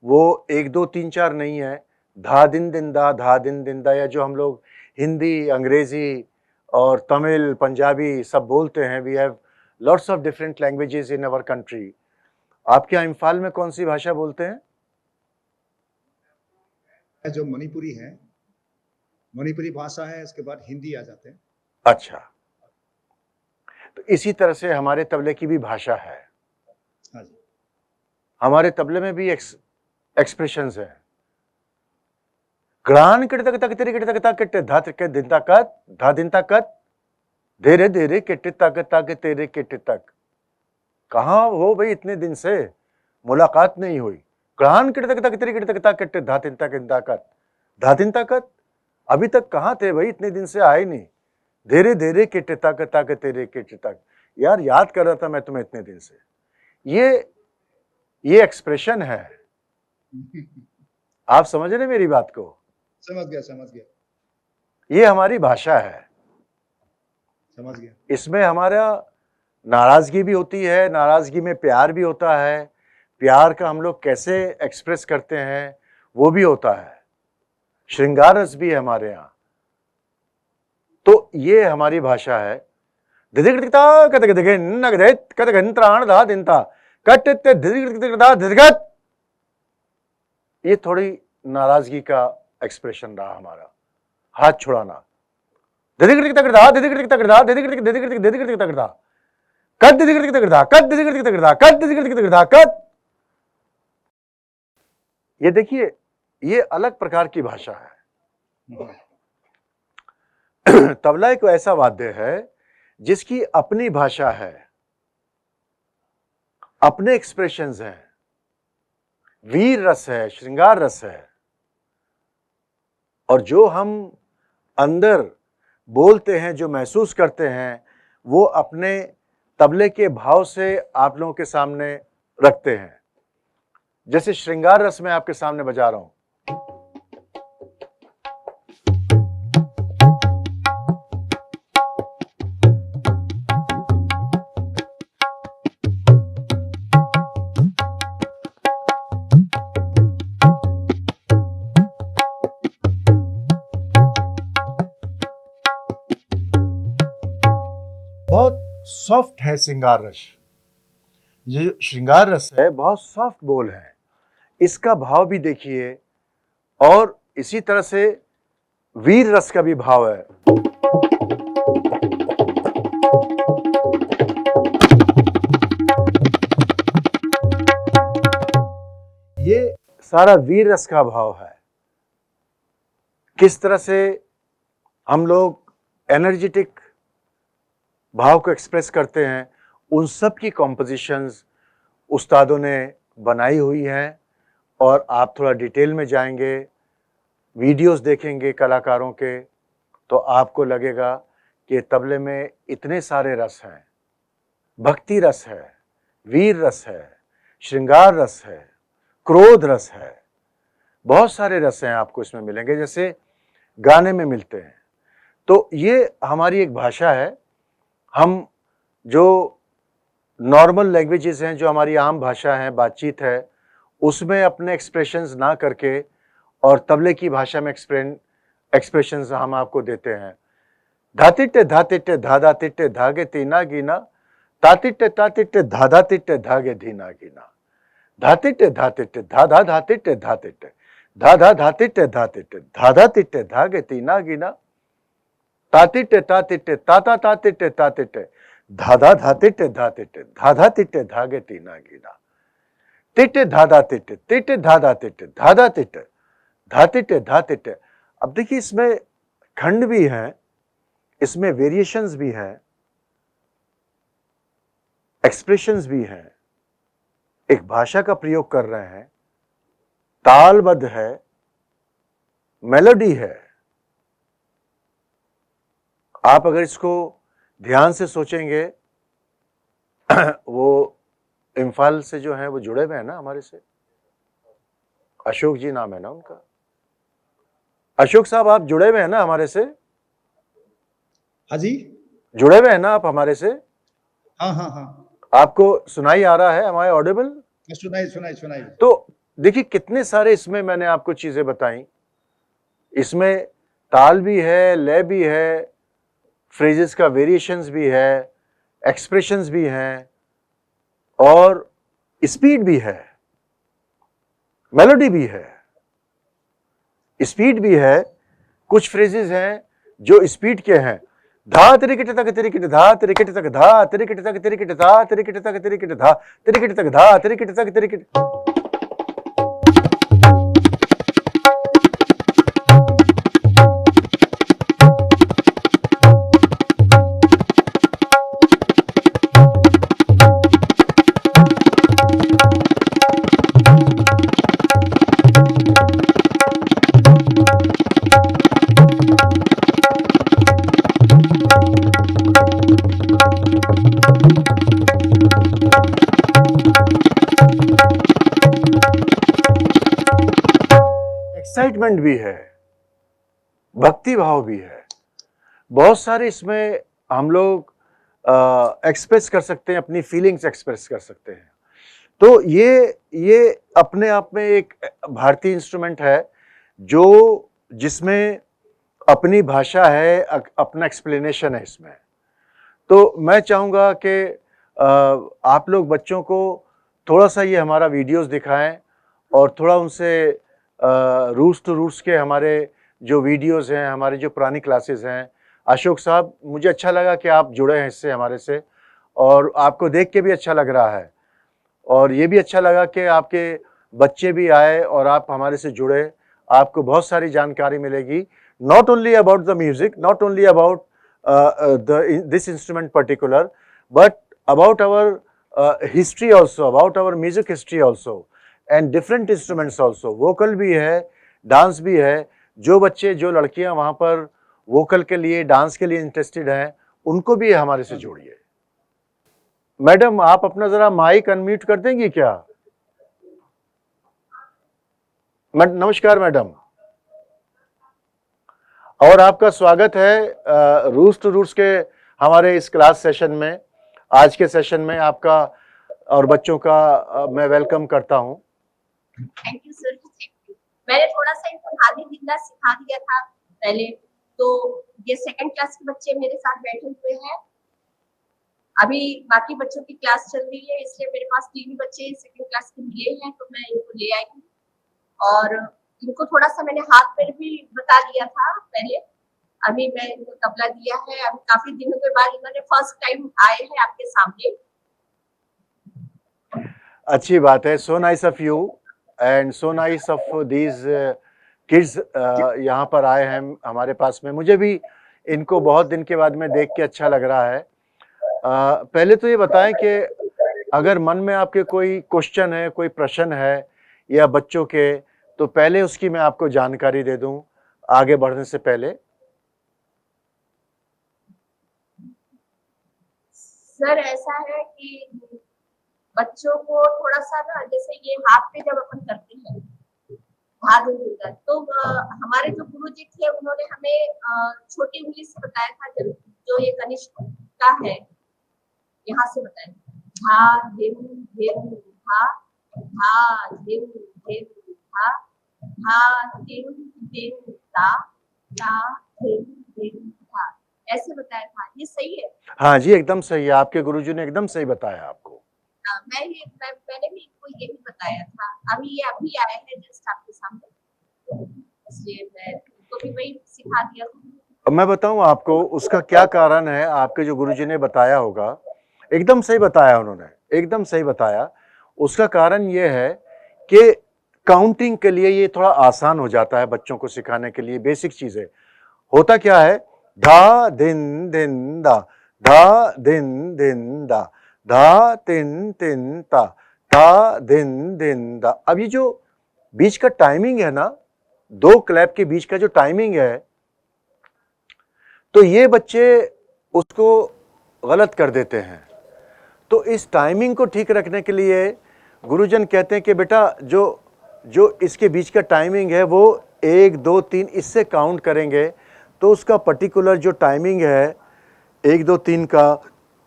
वो 1 2 3 4 नहीं है। धा दिन दिन दा, या जो हम लोग हिंदी, अंग्रेजी और तमिल, पंजाबी सब बोलते हैं। We have lots of different languages in our country. आपके यहाँ इम्फाल में कौन सी भाषा बोलते हैं? जो मणिपुरी है, मणिपुरी भाषा है, इसके बाद हिंदी आ जाते हैं। अच्छा, तो इसी तरह से हमारे तबले की भी भाषा है। हाँ जी। हमारे तबले में भी एक्सप्रेशंस हैं। ग्रान किट तक तक तेरे किट तक तक किट धा के दिन तक धा दिन तक धीरे धीरे किट तक तक तेरे किट तक। कहाँ हो भाई, इतने दिन से मुलाकात नहीं हुई। ग्रान किट तक तक तेरे किट तक तक किट धा दिन तक अभी तक कहाँ थे भाई, इतने दिन से आए नहीं। धीरे धीरे किट तक तक तेरे किट तक। यार याद कर रहा था मैं तुम्हें इतने दिन से। ये एक्सप्रेशन है। आप समझ रहे मेरी बात को? समझ गया। ये हमारी भाषा है। समझ गया। इसमें हमारा नाराजगी भी होती है, नाराजगी में प्यार भी होता है। प्यार का हम लोग कैसे एक्सप्रेस करते हैं वो भी होता है। श्रृंगार रस भी है हमारे यहाँ। तो ये हमारी भाषा है। ये थोड़ी नाराजगी का एक्सप्रेशन रहा हमारा। हाथ छुड़ाना। ये देखिए, ये अलग प्रकार की भाषा है। तबला एक ऐसा वाद्य है जिसकी अपनी भाषा है, अपने एक्सप्रेशंस हैं, वीर रस है, श्रृंगार रस है। और जो हम अंदर बोलते हैं, जो महसूस करते हैं, वो अपने तबले के भाव से आप लोगों के सामने रखते हैं। जैसे श्रृंगार रस मैं आपके सामने बजा रहा हूं। बहुत सॉफ्ट है श्रृंगार रस। ये श्रृंगार रस है, बहुत सॉफ्ट बोल है। इसका भाव भी देखिए, और इसी तरह से वीर रस का भी भाव है। ये सारा वीर रस का भाव है। किस तरह से हम लोग एनर्जेटिक भाव को एक्सप्रेस करते हैं, उन सब की कॉम्पोजिशंस उस्तादों ने बनाई हुई हैं। और आप थोड़ा डिटेल में जाएंगे, वीडियोस देखेंगे कलाकारों के, तो आपको लगेगा कि तबले में इतने सारे रस हैं। भक्ति रस है, वीर रस है, श्रृंगार रस है, क्रोध रस है। बहुत सारे रस हैं आपको इसमें मिलेंगे, जैसे गाने में मिलते हैं। तो ये हमारी एक भाषा है। हम जो नॉर्मल लैंग्वेजेस हैं, जो हमारी आम भाषा है, बातचीत है, उसमें अपने एक्सप्रेशंस ना करके और तबले की भाषा में एक्सप्रेशंस हम आपको देते हैं। धातिट्टे धातिट्टे धाधा तिट्टे धागे तीना गीना, तातिट्टे तातिट्टे धाधा तिट्टे धागे धीना गीना, धातिट्टे धातिट्टे धाधा धातिट्टे धातिट्टे, धा धा धातिट्टे धातिट्टे धाधा तिट्टे धागे तीना गिना तातिट्टे तातिट्टे ताता तातिट्टे तातिट्टे धाधा धातिट्टे धातिट्टे धाधा तिट्टे धागे तीना गिना तिट्टे धाधा तिट्टे तिट्टे धाधा तिट्टे धाधा तिट्टे धातिट्टे धातिट्टे। अब देखिए इसमें खंड भी है, इसमें वेरिएशंस भी हैं, एक्सप्रेशंस भी हैं, एक भाषा का प्रयोग कर रहे हैं, तालबद्ध है, मेलोडी है। आप अगर इसको ध्यान से सोचेंगे वो इम्फाल से जो है वो जुड़े हुए हैं ना हमारे से, अशोक जी नाम है ना उनका। अशोक साहब आप जुड़े हुए हैं ना हमारे से? हाँ जी, जुड़े हुए हैं ना आप हमारे से? हाँ हाँ हाँ, आपको सुनाई आ रहा है? Am I audible? सुनाई सुनाई सुनाई। तो देखिए कितने सारे इसमें मैंने आपको चीजें बताई। इसमें ताल भी है, लय भी है, फ्रेजेस का वेरिएशंस भी है, एक्सप्रेशंस भी हैं और स्पीड भी है, मेलोडी भी है, स्पीड भी है। कुछ फ्रेजेस हैं जो स्पीड के हैं, धा तिरिकिट तक तिरिकिट धा तिरिकिट तक धा तिरिकिट तक तिरिकिट धा तिरिकिट तक तिरिकिट धा तिरिकिट तक धा तिरिकिट तक तिरिकिट। एक्साइटमेंट भी है, भक्ति भाव भी है, बहुत सारे इसमें हम लोग एक्सप्रेस कर सकते हैं, अपनी फीलिंग्स एक्सप्रेस कर सकते हैं। तो ये अपने आप में एक भारतीय इंस्ट्रूमेंट है जो जिसमें अपनी भाषा है, अपना एक्सप्लेनेशन है इसमें। तो मैं चाहूँगा कि आप लोग बच्चों को थोड़ा सा ये हमारा वीडियोस दिखाएं और थोड़ा उनसे रूट्स टू रूट्स के हमारे जो वीडियोस हैं, हमारी जो पुरानी क्लासेस हैं। अशोक साहब, मुझे अच्छा लगा कि आप जुड़े हैं इससे हमारे से, और आपको देख के भी अच्छा लग रहा है, और ये भी अच्छा लगा कि आपके बच्चे भी आए और आप हमारे से जुड़े। आपको बहुत सारी जानकारी मिलेगी, not only about the music, not only about this instrument particular, but about our history also, about our music history also and different instruments also. Vocal भी है, डांस भी है। जो बच्चे, जो लड़कियां वहां पर वोकल के लिए, डांस के लिए इंटरेस्टेड हैं, उनको भी हमारे से जोड़िए। मैडम, आप अपना जरा माइक अनम्यूट कर देंगी क्या? नमस्कार मैडम, और आपका स्वागत है रूट्स टू रूट्स के हमारे इस क्लास सेशन में। आज के सेशन में आपका और बच्चों का मैं वेलकम करता हूं। Thank you sir. मैंने थोड़ा सा इनको धागे गिनना सिखा दिया था पहले, तो ये सेकंड क्लास के बच्चे मेरे साथ बैठे हुए हैं। अभी बाकी बच्चों की क्लास चल रही है, इसलिए मेरे पास 3 बच्चे सेकंड क्लास के मिले हैं, तो मैं इनको ले आई हूँ। और इनको थोड़ा सा मैंने हाथ पैर भी बता दिया था पहले। अभी मैं इनको तबला दिया है। अभी काफी दिनों के बाद इन्होंने फर्स्ट टाइम आए हैं आपके सामने। अच्छी बात है, so nice of you and so nice of these kids यहाँ पर आए हैं हमारे पास में। मुझे भी इनको बहुत दिन के बाद में देख के अच्छा लग रहा है। पहले तो ये बताएं कि अगर मन में आपके कोई क्वेश्चन है, कोई प्रश्न है या बच्चों के, तो पहले उसकी मैं आपको जानकारी दे दूं आगे बढ़ने से पहले। सर ऐसा है कि बच्चों को थोड़ा सा ना, जैसे ये हाथ पे जब अपन करते हैं धागे मिलकर, तो हमारे जो गुरुजी थे उन्होंने हमें छोटी उंगली से बताया था, जो ये कनिष्ठ का है, यहाँ से बताया धा धिम धिम धा, धा धिम धिम धा, धा धिम धिम धा, धा धिम धिम धा, ऐसे बताया था। ये सही है? हाँ जी, एकदम सही है, आपके गुरुजी ने एकदम सही बताया आपको। मैंने भी इनको यही बताया था। अभी ये अभी आए हैं जस्ट आपके सामने। इसलिए मैं उनको भी वही सिखा दिया। अब मैं बताऊं आपको उसका क्या कारण है। आपके जो गुरुजी ने बताया होगा, एकदम सही बताया उन्होंने, एकदम सही बताया। उसका कारण ये है कि काउंटिंग के लिए ये थोड़ा आसान हो जाता है बच्चों को सिखाने के लिए। बेसिक चीजें होता क्या है, धा दिन दिन दा, धा दिन दिन दा, धा तिन तिन ता, धा दिन दिन दा। अब ये जो बीच का टाइमिंग है ना, दो क्लैप के बीच का जो टाइमिंग है, तो ये बच्चे उसको गलत कर देते हैं। तो इस टाइमिंग को ठीक रखने के लिए गुरुजन कहते हैं कि बेटा जो जो इसके बीच का टाइमिंग है वो 1 2 3 इससे काउंट करेंगे तो उसका पर्टिकुलर जो टाइमिंग है 1 2 3 का,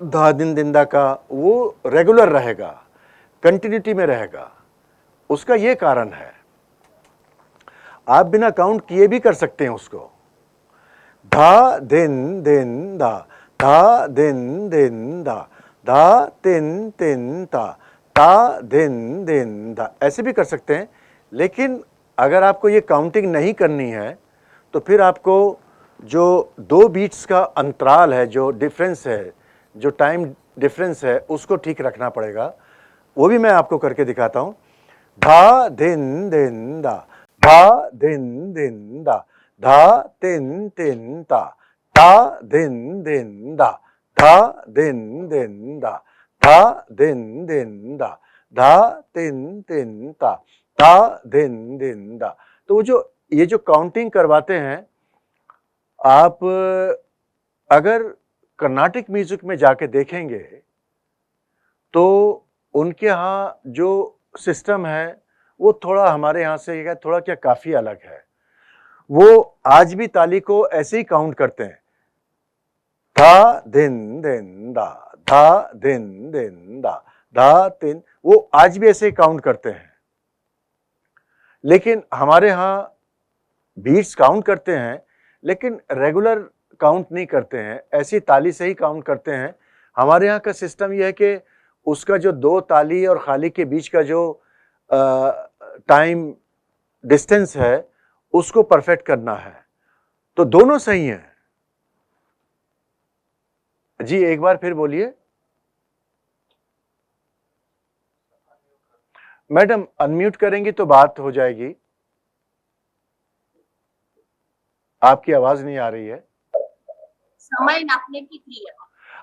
धा दिन दिंदा का, वो रेगुलर रहेगा, कंटिन्यूटी में रहेगा। उसका ये कारण है। आप बिना काउंट किए भी कर सकते हैं उसको। धा दिन दिन दा, धा दिन दिन दा, धा तिन तिन ता, ता दिन दिन दा, ऐसे भी कर सकते हैं। लेकिन अगर आपको ये काउंटिंग नहीं करनी है तो फिर आपको जो दो बीट्स का अंतराल है, जो डिफरेंस है, जो टाइम डिफरेंस है, उसको ठीक रखना पड़ेगा। वो भी मैं आपको करके दिखाता हूं। धा दिन दिन दा, धा दिन दिन दा, धा तिन तिन ता, धा दिन दिन दा, धा दिन दिन दा, धा दिन दिन दा, धा तिन तिन ता, धा दिन दिन दा। तो वो जो ये जो काउंटिंग करवाते हैं, आप अगर कर्नाटिक म्यूजिक में जाके देखेंगे तो उनके यहाँ जो सिस्टम है वो थोड़ा हमारे यहाँ से क्या, थोड़ा क्या काफी अलग है। वो आज भी ताली को ऐसे ही काउंट करते हैं, धा दिन दिन दा, धा दिन दिन दा, धा तिन, वो आज भी ऐसे ही काउंट करते हैं। लेकिन हमारे यहाँ बीट्स काउंट करते हैं लेकिन रेगुलर काउंट नहीं करते हैं, ऐसी ताली से ही काउंट करते हैं। हमारे यहाँ का सिस्टम यह है कि उसका जो दो ताली और खाली के बीच का जो टाइम डिस्टेंस है उसको परफेक्ट करना है। तो दोनों सही हैं। जी एक बार फिर बोलिए। मैडम अनम्यूट करेंगी तो बात हो जाएगी। आपकी आवाज नहीं आ रही है। समय नापने की क्रिया।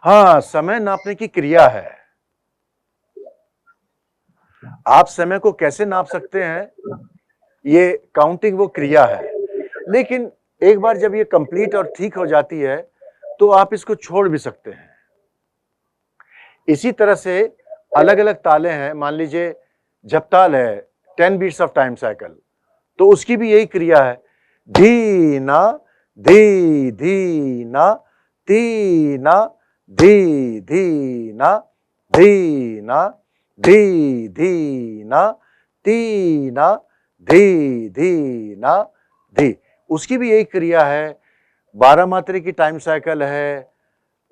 हाँ, समय नापने की क्रिया है। आप समय को कैसे नाप सकते हैं, ये काउंटिंग वो क्रिया है। लेकिन एक बार जब ये कंप्लीट और ठीक हो जाती है तो आप इसको छोड़ भी सकते हैं। इसी तरह से अलग अलग ताले हैं। मान लीजिए जपताल है 10 बीट्स ऑफ टाइम साइकिल, तो उसकी भी यही क्रिया है, धी ना धी धी ना, ती ना धी धी ना, धी ना धी धी ना, ती ना धी धी ना, धी। उसकी भी यही क्रिया है। 12 मात्रे की टाइम साइकिल है,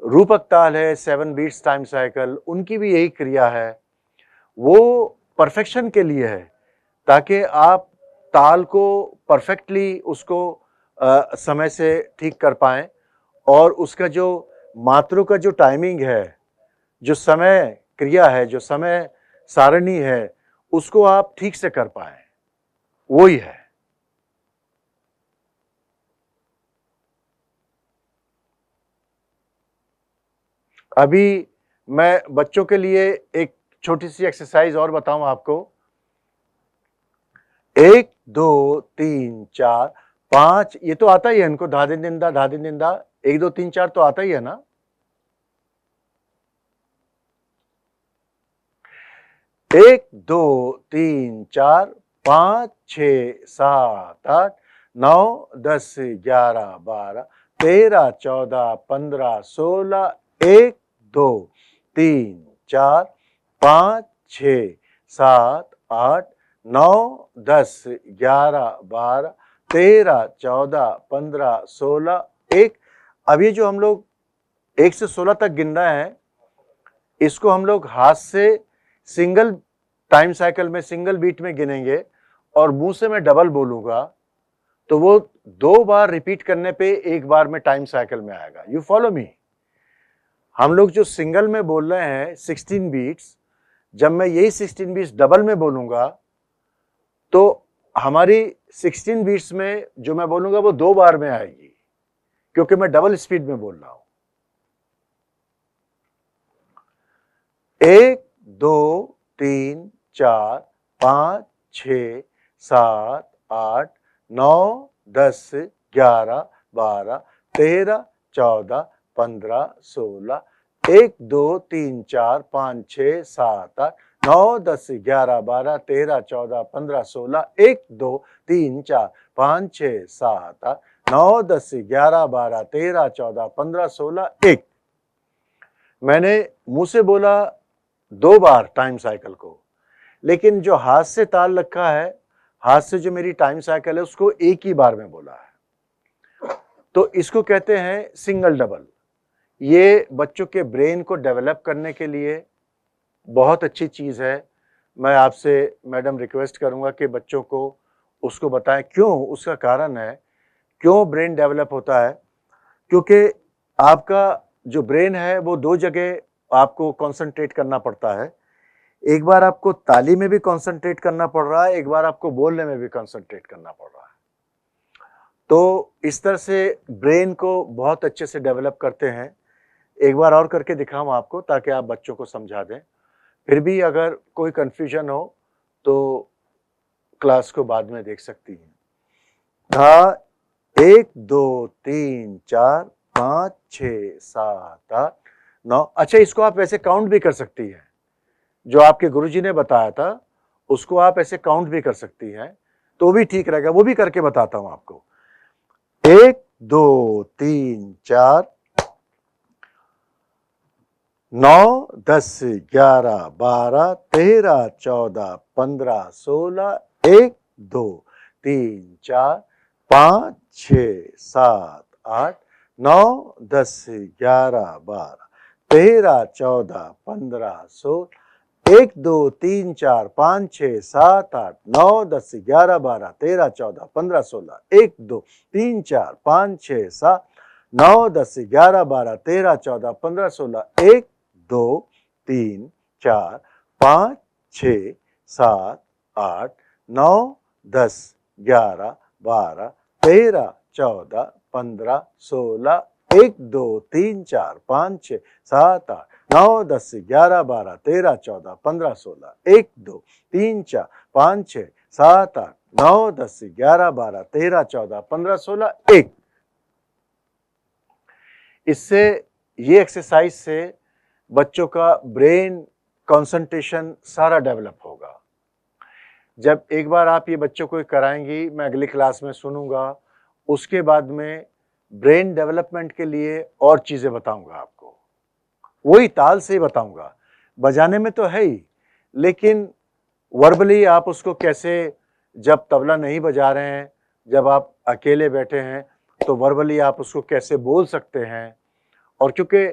रूपक ताल है 7 बीट्स टाइम साइकिल, उनकी भी यही क्रिया है। वो परफेक्शन के लिए है ताकि आप ताल को परफेक्टली उसको समय से ठीक कर पाएं और उसका जो मात्रों का जो टाइमिंग है, जो समय क्रिया है, जो समय सारणी है, उसको आप ठीक से कर पाएं। वो ही है। अभी मैं बच्चों के लिए एक छोटी सी एक्सरसाइज और बताऊं आपको। 1 2 3 4 5, ये तो आता ही है इनको, धा दिन दिंदा, धा दिन दिंदा, 1 2 3 4 तो आता ही है ना। 1 2 3 4 5 6 7 8 9 10 11 12 13 14 15 16, 1 2 3 4 5 6 7 8 9 10 11 12 13 14 15 16, 1। अब ये जो हम लोग 1 से 16 तक गिन रहे हैं, इसको हम लोग हाथ से सिंगल टाइम साइकिल में, सिंगल बीट में गिनेंगे और मुंह से मैं डबल बोलूंगा तो वो 2 बार रिपीट करने पे 1 बार में टाइम साइकिल में आएगा। You follow me. हम लोग जो सिंगल में बोल रहे हैं 16 बीट्स, जब मैं यही 16 बीट्स डबल में बोलूंगा तो हमारी 16 बीट्स में जो मैं बोलूंगा वो 2 बार में आएगी, क्योंकि मैं डबल स्पीड में बोल रहा हूं। 1 2 3 4 5 6 7 8 9 10 11 12 13 14 15 16 1 2 3 4 5 6 7 8 9 10 11 12 13 14 15 16 1 2 3 4 5 6 7 8 9 10 11 12 13 14 15 16 1। मैंने मुंह से बोला 2 बार टाइम साइकिल को, लेकिन जो हाथ से ताल रखा है, हाथ से जो मेरी टाइम साइकिल है उसको एक ही बार में बोला है। तो इसको कहते हैं सिंगल डबल। ये बच्चों के ब्रेन को डेवलप करने के लिए बहुत अच्छी चीज़ है। मैं आपसे मैडम रिक्वेस्ट करूंगा कि बच्चों को उसको बताएं। क्यों? उसका कारण है क्यों ब्रेन डेवलप होता है। क्योंकि आपका जो ब्रेन है वो 2 जगह आपको कंसंट्रेट करना पड़ता है। एक बार आपको ताली में भी कंसंट्रेट करना पड़ रहा है, एक बार आपको बोलने में भी कंसंट्रेट करना पड़ रहा है। तो इस तरह से ब्रेन को बहुत अच्छे से डेवलप करते हैं। एक बार और करके दिखाऊं आपको, ताकि आप बच्चों को समझा दें। फिर भी अगर कोई कंफ्यूजन हो तो क्लास को बाद में देख सकती हैं। था 1 2 3 4 5 6 7 8 9। अच्छा, इसको आप ऐसे काउंट भी कर सकती हैं। जो आपके गुरुजी ने बताया था उसको आप ऐसे काउंट भी कर सकती हैं, तो भी ठीक रहेगा। वो भी करके बताता हूं आपको। 1 2 3 4 9 10 11 12 13 14 15 16 1 2 3 4 5 6 7 8 9 10 11 12 13 14 15 16 1 2 3 4 5 6 7 8 9 10 11 12 13 14 15 16 1 2 3 4 5 6 7 9 10 11 12 13 14 15 16 1 2 3 4 5 6 7 8 9 10 11 12 13 14 15 16 1 2 3 4 5 6 7 8 9 10 11 12 13 14 15 16 1 2 3 4 5 6 7 8 9 10 11 12 13 14 15 16 1। इससे ये एक्सरसाइज से बच्चों का ब्रेन कंसंट्रेशन सारा डेवलप होगा। जब एक बार आप ये बच्चों को कराएंगी, मैं अगली क्लास में सुनूंगा, उसके बाद में ब्रेन डेवलपमेंट के लिए और चीज़ें बताऊंगा आपको। वही ताल से ही बताऊंगा, बजाने में तो है ही, लेकिन वर्बली आप उसको कैसे, जब तबला नहीं बजा रहे हैं, जब आप अकेले बैठे हैं, तो वर्बली आप उसको कैसे बोल सकते हैं। और क्योंकि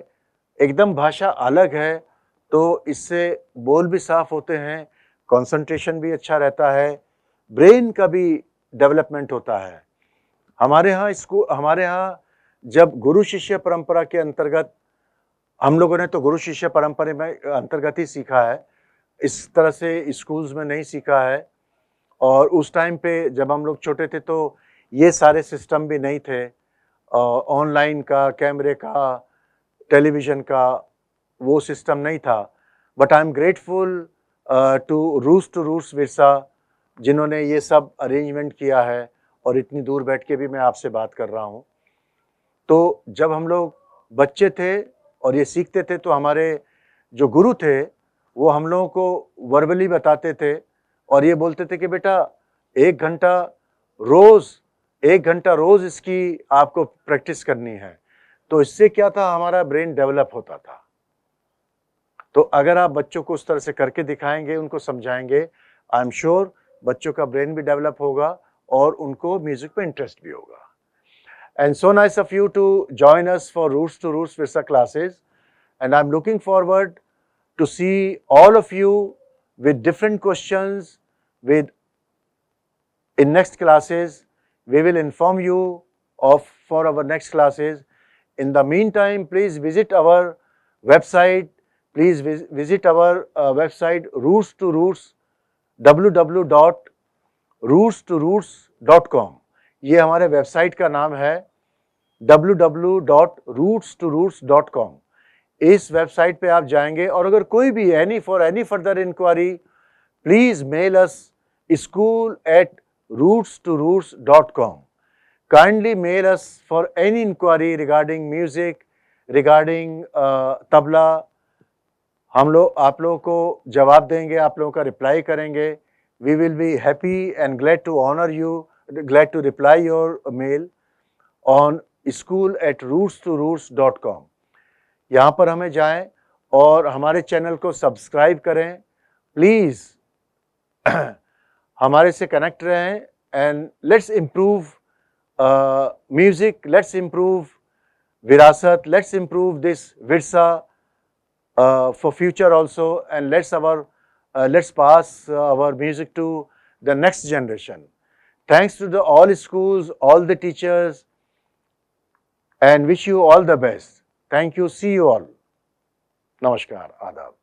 एकदम भाषा अलग है तो इससे बोल भी साफ होते हैं, कंसंट्रेशन भी अच्छा रहता है, ब्रेन का भी डेवलपमेंट होता है। हमारे यहाँ जब गुरु शिष्य परंपरा के अंतर्गत, हम लोगों ने तो गुरु शिष्य परंपरा में अंतर्गत ही सीखा है, इस तरह से स्कूल्स में नहीं सीखा है। और उस टाइम पे जब हम लोग छोटे थे तो ये सारे सिस्टम भी नहीं थे, ऑनलाइन का, कैमरे का, टेलीविज़न का वो सिस्टम नहीं था। But I am grateful to Roots Virsa, जिन्होंने ये सब अरेंजमेंट किया है, और इतनी दूर बैठ के भी मैं आपसे बात कर रहा हूँ। तो जब हम लोग बच्चे थे और ये सीखते थे, तो हमारे जो गुरु थे वो हम लोगों को वर्बली बताते थे और ये बोलते थे कि बेटा 1 घंटा रोज़ इसकी आपको प्रैक्टिस करनी है। तो इससे क्या था, हमारा ब्रेन डेवलप होता था। तो अगर आप बच्चों को उस तरह से करके दिखाएंगे, उनको समझाएंगे, आई एम श्योर बच्चों का ब्रेन भी डेवलप होगा और उनको म्यूजिक पे इंटरेस्ट भी होगा। And so nice of you to join us for Roots to Roots Virsa classes, and I'm looking forward to see all of you with different questions in next classes. We will inform you of for our next classes. In the meantime, please visit our website. Please visit our website Roots to Roots, www.rootstorootss.com. ये हमारे website का नाम है www.rootstorootss.com. इस website पे आप जाएंगे और अगर कोई भी any further inquiry please mail us school@rootstorootss.com. Kindly mail us for any inquiry regarding music, regarding tabla. हम लोग आप लोगों को जवाब देंगे, आप लोगों का रिप्लाई करेंगे. We will be happy and glad to honor you, glad to reply your mail on school@rootstorootss.com. यहाँ पर हमें जाएं और हमारे चैनल को सब्सक्राइब करें. प्लीज़ हमारे से कनेक्ट रहें and let's improve music, let's improve virasat, let's improve this virsa for future also, and let's pass our music to the next generation. Thanks to all schools, all the teachers, and wish you all the best. Thank you. See you all. Namaskar. Adab.